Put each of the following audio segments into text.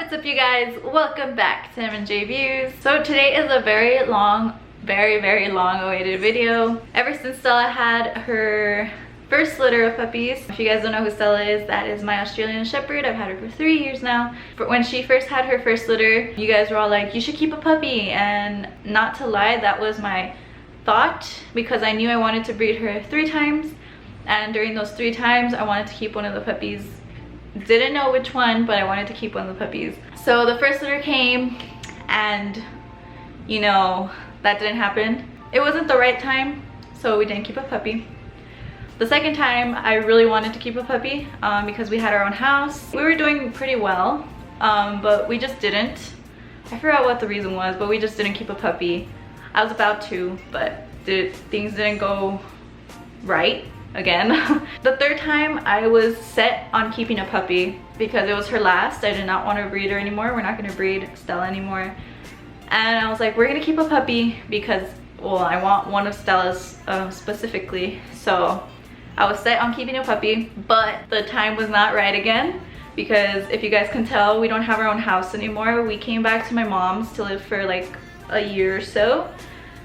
What's up, you guys? Welcome back to M&J Views. So today is a very long awaited video. Ever since Stella had her first litter of puppies. If you guys don't know who Stella is, that is my Australian Shepherd. I've had her for 3 years now. But when she first had her first litter, you guys were all like, you should keep a puppy. And not to lie, that was my thought, because I knew I wanted to breed her 3 times. And during those 3 times, I wanted to keep one of the puppies. Didn't know which one, but I wanted to keep one of the puppies. So the first litter came, and you know, that didn't happen. It wasn't the right time, so we didn't keep a puppy. The second time, I really wanted to keep a puppy because we had our own house. We were doing pretty well, but we just didn't. I forgot what the reason was, but we just didn't keep a puppy. I was about to, but things didn't go right again. The third time, I was set on keeping a puppy because it was her last. I did not want to breed her anymore. We're not going to breed Stella anymore. And I was like, we're going to keep a puppy because, well, I want one of Stella's specifically. So I was set on keeping a puppy, but the time was not right again, because if you guys can tell, we don't have our own house anymore. We came back to my mom's to live for like a year or so,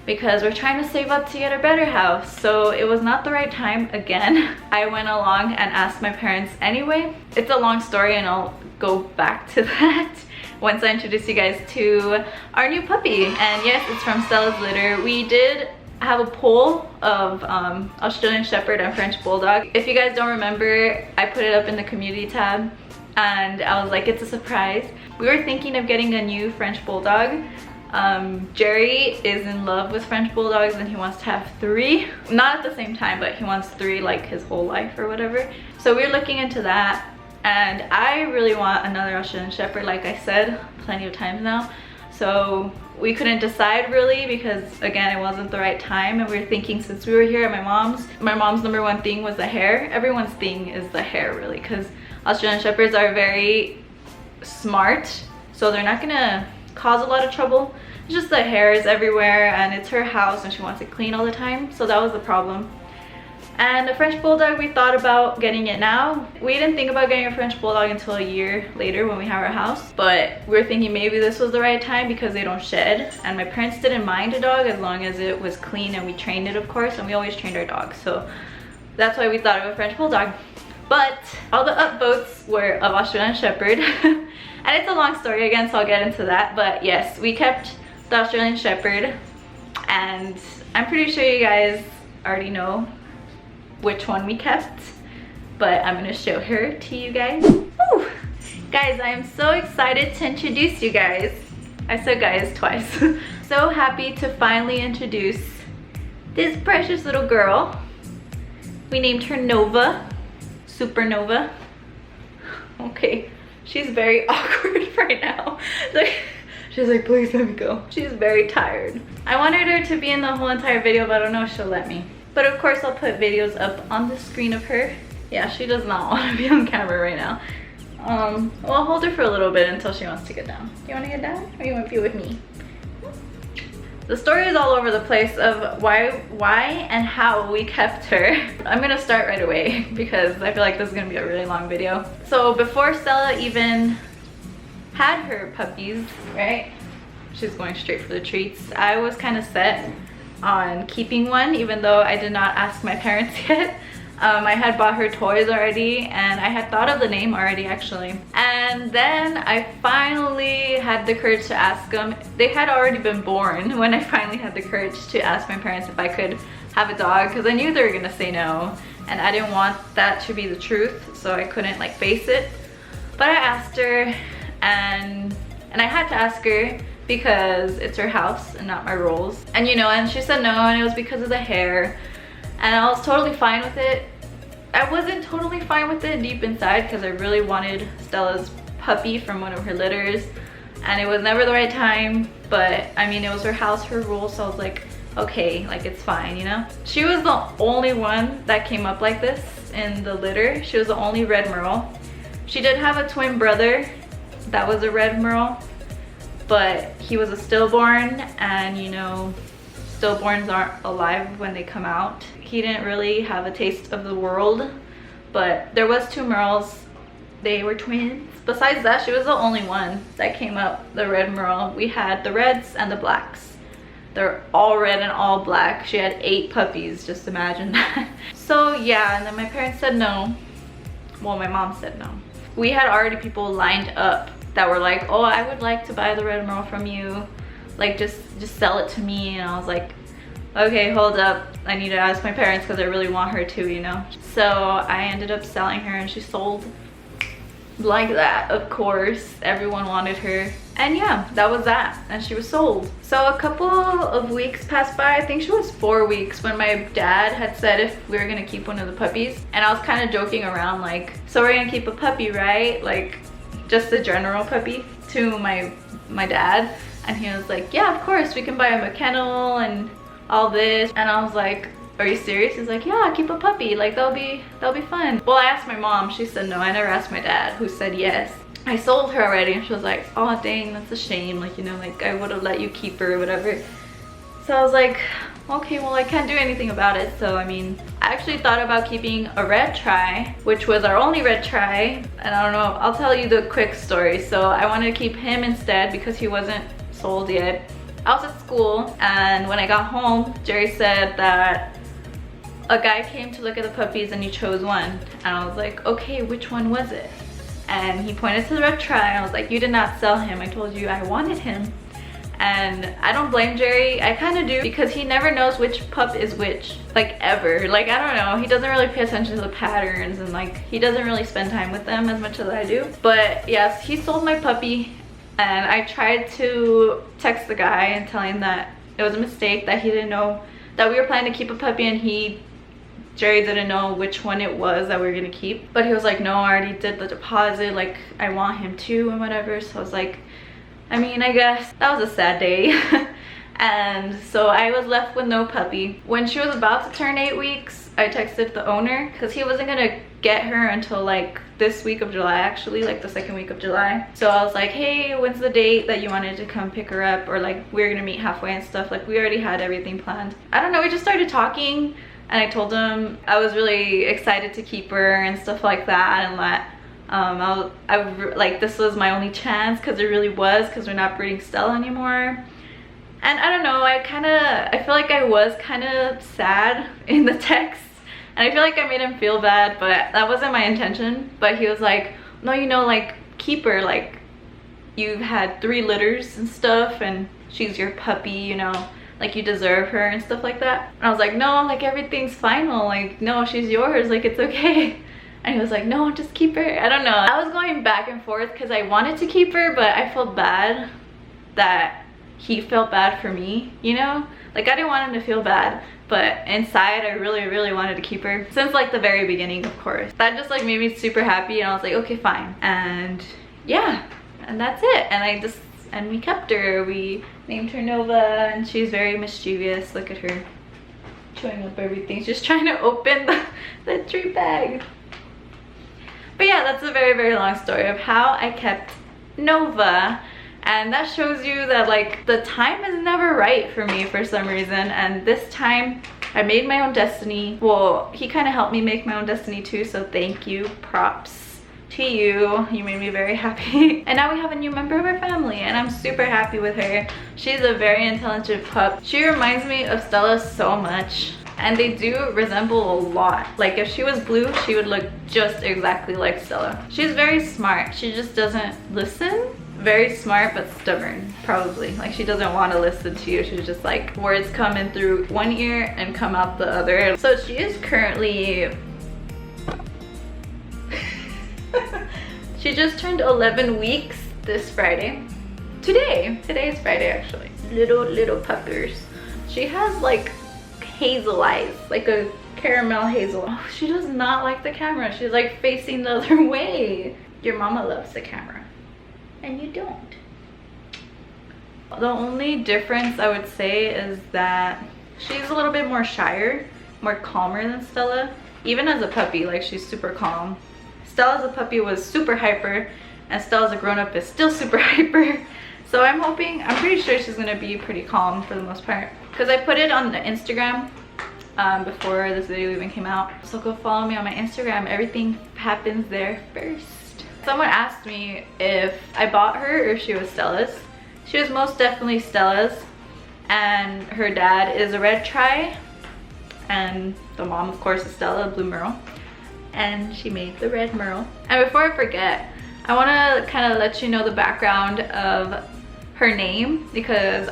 because we're trying to save up to get a better house. So it was not the right time again. I went along and asked my parents anyway. It's a long story, and I'll go back to that once I introduce you guys to our new puppy. And yes, it's from Stella's litter. We did have a poll of Australian Shepherd and French Bulldog. If you guys don't remember, I put it up in the community tab, and I was like, it's a surprise. We were thinking of getting a new French Bulldog. Jerry is in love with French Bulldogs, and he wants to have 3. Not at the same time, but he wants 3 like his whole life or whatever. So we're looking into that, and I really want another Australian Shepherd, like I said plenty of times now. So we couldn't decide really, because again, it wasn't the right time. And we were thinking, since we were here at my mom's number one thing was the hair. Everyone's thing is the hair, really, because Australian Shepherds are very smart, so they're not gonna cause a lot of trouble. It's just the hair is everywhere, and it's her house and she wants it clean all the time, so that was the problem. And the French Bulldog, we thought about getting it now. We didn't think about getting a French Bulldog until a year later when we have our house, but we were thinking maybe this was the right time because they don't shed, and my parents didn't mind a dog as long as it was clean, and we trained it, of course, and we always trained our dogs, so that's why we thought of a French Bulldog. But all the upvotes were of Australian Shepherd. And it's a long story again, so I'll get into that. But yes, we kept the Australian Shepherd, and I'm pretty sure you guys already know which one we kept, but I'm gonna show her to you guys. Woo! Guys, I am so excited to introduce you guys. I said guys twice. So happy to finally introduce this precious little girl. We named her Nova, Supernova. Okay. She's very awkward right now. She's like, please let me go. She's very tired. I wanted her to be in the whole entire video, but I don't know if she'll let me. But of course, I'll put videos up on the screen of her. Yeah, she does not want to be on camera right now. Well, I'll hold her for a little bit until she wants to get down. Do you want to get down, or you want to be with me? The story is all over the place of why and how we kept her. I'm gonna start right away because I feel like this is gonna be a really long video. So before Stella even had her puppies, right? She's going straight for the treats. I was kind of set on keeping one, even though I did not ask my parents yet. I had bought her toys already, and I had thought of the name already, actually. And then I finally had the courage to ask them. They had already been born when I finally had the courage to ask my parents if I could have a dog, because I knew they were gonna say no, and I didn't want that to be the truth, so I couldn't like face it. But I asked her, and I had to ask her because it's her house and not my rules. And you know, and she said no, and it was because of the hair. And I was totally fine with it. I wasn't totally fine with it deep inside, because I really wanted Stella's puppy from one of her litters, and it was never the right time. But I mean, it was her house, her rules, so I was like, okay, like it's fine, you know? She was the only one that came up like this in the litter. She was the only red merle. She did have a twin brother that was a red merle, but he was a stillborn, and you know, stillborns aren't alive when they come out. He didn't really have a taste of the world, but there was 2 merles They were twins. Besides that, she was the only one that came up, the red merle. We had the reds and the blacks. They're all red and all black. She had 8 puppies, just imagine that. So yeah, and then my parents said no. Well, my mom said no. We had already people lined up that were like, oh, I would like to buy the red merle from you. Like, just sell it to me. And I was like, okay, hold up. I need to ask my parents because I really want her too, you know? So I ended up selling her and she sold like that, of course. Everyone wanted her. And yeah, that was that. And she was sold. So a couple of weeks passed by. I think she was 4 weeks when my dad had said if we were gonna keep one of the puppies. And I was kind of joking around like, so we're gonna keep a puppy, right? Like just a general puppy to my dad. And he was like, yeah, of course, we can buy him a kennel and all this. And I was like, are you serious? He's like, yeah, keep a puppy, like that'll be fun. Well, I asked my mom, she said no. I never asked my dad, who said yes. I sold her already and she was like, oh dang, that's a shame, like, you know, like I would have let you keep her or whatever. So I was like, okay, well, I can't do anything about it. So I mean, I actually thought about keeping a red tri, which was our only red tri, and I don't know, I'll tell you the quick story. So I wanted to keep him instead because he wasn't sold yet. I was at school, and when I got home, Jerry said that a guy came to look at the puppies and he chose one. And I was like, okay, which one was it? And he pointed to the red tri, and I was like, you did not sell him. I told you I wanted him. And I don't blame Jerry. I kind of do, because he never knows which pup is which, like ever. Like, I don't know, he doesn't really pay attention to the patterns, and like he doesn't really spend time with them as much as I do. But yes, he sold my puppy. And I tried to text the guy and tell him that it was a mistake, that he didn't know that we were planning to keep a puppy, and Jerry didn't know which one it was that we were gonna keep. But he was like, no, I already did the deposit, like I want him too and whatever. So I was like, I mean, I guess that was a sad day. And so I was left with no puppy. When she was about to turn 8 weeks, I texted the owner because he wasn't gonna get her until like this week of July, actually, like the 2nd week of July. So I was like, hey, when's the date that you wanted to come pick her up? Or like we're gonna meet halfway and stuff. Like we already had everything planned. I don't know, we just started talking, and I told him I was really excited to keep her and stuff like that, and that like this was my only chance, because it really was, because we're not breeding Stella anymore. And I don't know, I feel like I was kind of sad in the text, and I feel like I made him feel bad, but that wasn't my intention. But he was like, no, you know, like keep her, like you've had 3 litters and stuff, and she's your puppy, you know, like you deserve her and stuff like that. And I was like, no, like everything's final, like no, she's yours, like it's okay. And he was like, no, just keep her. I don't know, I was going back and forth because I wanted to keep her, but I felt bad that he felt bad for me, you know? Like I didn't want him to feel bad, but inside I really wanted to keep her since like the very beginning, of course. That just like made me super happy, and I was like, okay, fine. And yeah, and that's it. And we kept her. We named her Nova, and she's very mischievous. Look at her chewing up everything. She's trying to open the treat bag. But yeah, that's a very long story of how I kept Nova. And that shows you that like the time is never right for me for some reason. And this time I made my own destiny. Well, he kind of helped me make my own destiny too, so thank you, props to you. You made me very happy. And now we have a new member of our family, and I'm super happy with her. She's a very intelligent pup. She reminds me of Stella so much, and they do resemble a lot. Like if she was blue, she would look just exactly like Stella. She's very smart, she just doesn't listen. Very smart but stubborn, probably. Like she doesn't want to listen to you. She's just like, words come in through one ear and come out the other. So she is currently she just turned 11 weeks this Friday. Today is Friday actually. Little puppers. She has like hazel eyes, like a caramel hazel. Oh, she does not like the camera. She's like facing the other way. Your mama loves the camera and you don't. The only difference I would say is that she's a little bit more shyer, more calmer than Stella. Even as a puppy, like she's super calm. Stella as a puppy was super hyper, and Stella as a grown-up is still super hyper. So I'm pretty sure she's gonna be pretty calm for the most part, because I put it on the Instagram before this video even came out. So go follow me on my Instagram. Everything happens there first. Someone asked me if I bought her or if she was Stella's. She was most definitely Stella's, and her dad is a red tri, and the mom of course is Stella, blue merle, and she made the red merle. And before I forget, I want to kind of let you know the background of her name, because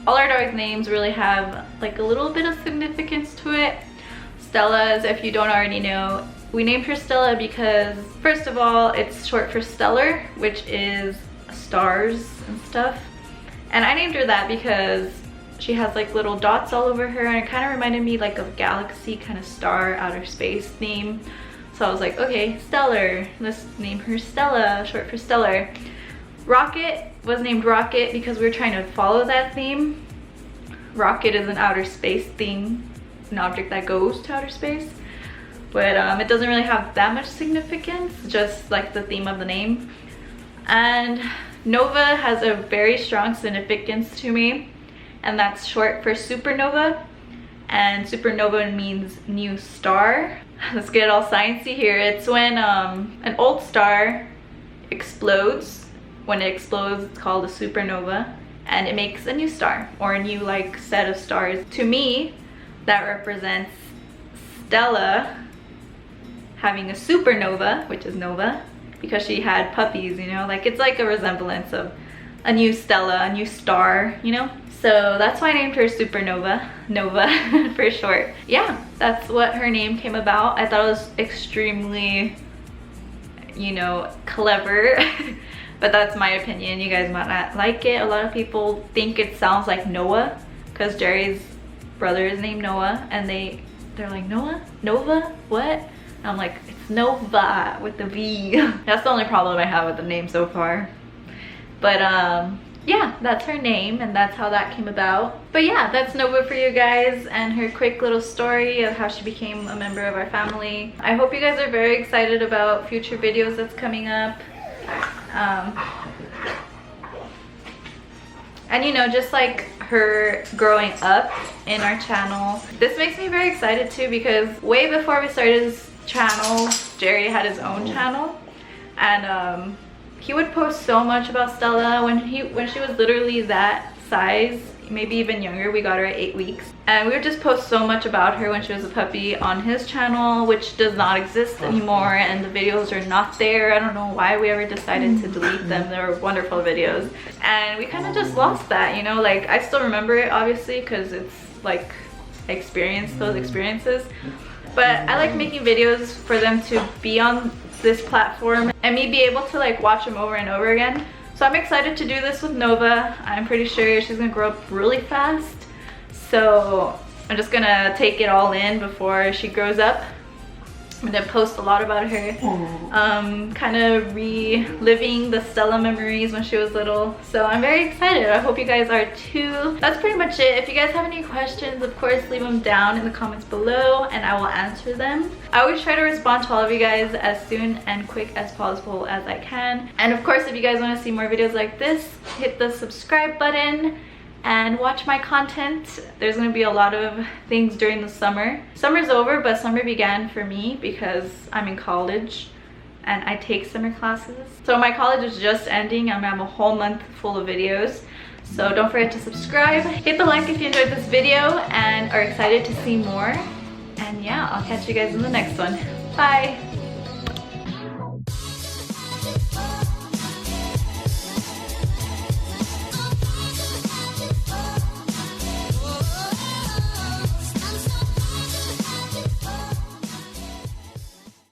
all our dogs' names really have like a little bit of significance to it. Stella's, if you don't already know, we named her Stella because first of all, it's short for stellar, which is stars and stuff. And I named her that because she has like little dots all over her, and it kind of reminded me like of galaxy, kind of star, outer space theme. So I was like, okay, stellar, let's name her Stella, short for stellar. Rocket was named Rocket because we were trying to follow that theme. Rocket is an outer space theme, an object that goes to outer space. But it doesn't really have that much significance, just like the theme of the name. And Nova has a very strong significance to me, and that's short for supernova, and supernova means new star. Let's get all sciencey here. It's when an old star explodes. When it explodes, it's called a supernova, and it makes a new star or a new like set of stars. To me, that represents Stella having a supernova, which is Nova, because she had puppies, you know, like it's like a resemblance of a new Stella, a new star, you know. So that's why I named her Supernova, Nova for short. Yeah, that's what her name came about. I thought it was extremely, you know, clever. But that's my opinion. You guys might not like it. A lot of people think it sounds like Noah, because Jerry's brother is named Noah, and they're like, Noah? Nova? What? And I'm like, it's Nova with the V. That's the only problem I have with the name so far. But yeah, that's her name, and that's how that came about. But yeah, that's Nova for you guys, and her quick little story of how she became a member of our family. I hope you guys are very excited about future videos that's coming up. And you know, just like her growing up in our channel, this makes me very excited too, because way before we started this channel, Jerry had his own channel, and he would post so much about Stella when she was literally that size, maybe even younger. We got her at 8 weeks, and we would just post so much about her when she was a puppy on his channel, which does not exist anymore, and the videos are not there. I don't know why we ever decided to delete them. They were wonderful videos, and we kind of just lost that, you know. Like, I still remember it obviously because it's like I experienced those experiences, but I like making videos for them to be on this platform and me be able to like watch them over and over again. So I'm excited to do this with Nova. I'm pretty sure she's gonna grow up really fast, so I'm just gonna take it all in before she grows up. I'm gonna post a lot about her, kind of reliving the Stella memories when she was little. So I'm very excited. I hope you guys are too. That's pretty much it. If you guys have any questions, of course, leave them down in the comments below and I will answer them. I always try to respond to all of you guys as soon and quick as possible as I can. And of course, if you guys want to see more videos like this, hit the subscribe button and watch my content. There's gonna be a lot of things during the summer. Summer's over, but summer began for me because I'm in college and I take summer classes. So my college is just ending. I'm gonna have a whole month full of videos. So don't forget to subscribe. Hit the like if you enjoyed this video and are excited to see more. And yeah, I'll catch you guys in the next one. Bye.